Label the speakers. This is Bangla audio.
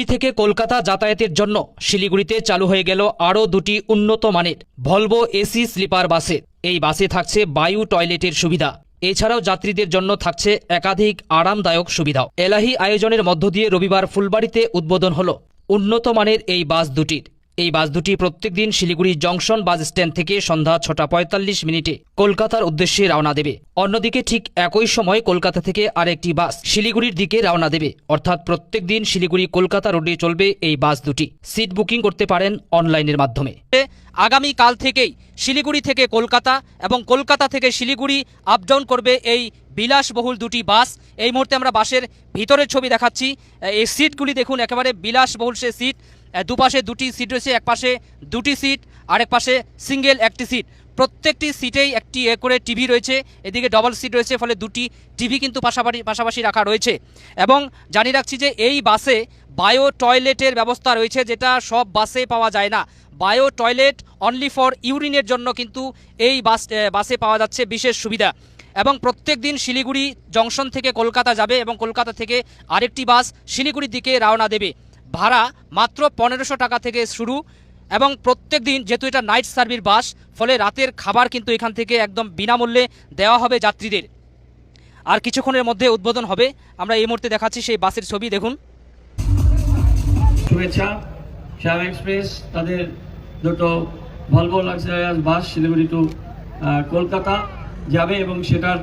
Speaker 1: থেকে কলকাতা যাতায়াতের জন্য শিলিগুড়িতে চালু হয়ে গেল আরও দুটি উন্নত মানের ভলভো এসি স্লিপার বাসে। এই বাসে থাকছে বায়ু টয়লেটের সুবিধা। এছাড়াও যাত্রীদের জন্য থাকছে একাধিক আরামদায়ক সুবিধাও। এলাহি আয়োজনের মধ্য দিয়ে রবিবার ফুলবাড়িতে উদ্বোধন হল উন্নত মানের এই বাস দুটির। এই বাস দুটি প্রত্যেকদিন শিলিগুড়ি জংশন বাস স্ট্যান্ড থেকে সন্ধ্যা 6:45 কলকাতার উদ্দেশ্যে রওনা দেবে। অন্যদিকে ঠিক একই সময় কলকাতা থেকে আরেকটি বাস শিলিগুড়ির দিকে রওনা দেবে। অর্থাৎ প্রত্যেকদিন শিলিগুড়ি কলকাতা রোডে চলবে এই বাস দুটি। সিট বুকিং করতে পারেন অনলাইনের মাধ্যমে। আগামী কাল থেকেই শিলিগুড়ি থেকে কলকাতা এবং কলকাতা থেকে শিলিগুড়ি আপ ডাউন করবে এই বিলাসবহুল দুটি বাস। এই মুহূর্তে আমরা বাসের ভিতরের ছবি দেখাচ্ছি। এই সিটগুলি দেখুন, একেবারে বিলাসবহুল সে সিট। দুপাশে দুটি সিট রয়েছে, এক পাশে দুটি সিট, আরেক পাশে সিঙ্গেল একটি সিট। প্রত্যেকটি সিটেই একটি করে টিভি রয়েছে, এদিকে ডবল সিট রয়েছে, ফলে দুটি টিভি কিন্তু পাশাপাশি রাখা রয়েছে। এবং জানিয়ে রাখছি যে এই বাসে বায়ো টয়লেটের ব্যবস্থা রয়েছে, যেটা সব বাসে পাওয়া যায় না। বায়ো টয়লেট অনলি ফর ইউরিনের জন্য কিন্তু এই বাসে পাওয়া যাচ্ছে বিশেষ সুবিধা। এবং প্রত্যেক দিন শিলিগুড়ি জংশন থেকে কলকাতা যাবে এবং কলকাতা থেকে আরেকটি বাস শিলিগুড়ির দিকে রওনা দেবে। ভাড়া মাত্র 1500 টাকা থেকে শুরু। এবং প্রত্যেক দিন যেহেতু এটা নাইট সার্ভিস বাস, ফলে রাতের খাবার কিন্তু এখান থেকে একদম বিনামূল্যে দেওয়া হবে যাত্রীদের। আর কিছুক্ষণের মধ্যে উদ্বোধন হবে। আমরা এই মুহূর্তে দেখাচ্ছি সেই বাসের ছবি, দেখুন।
Speaker 2: শুভেচ্ছা। শ্যাম এক্সপ্রেস তাদের দুটো ভলভো লাক্সারিয়াস বাস শিলিগুড়ি টু কলকাতা যাবে এবং সেটার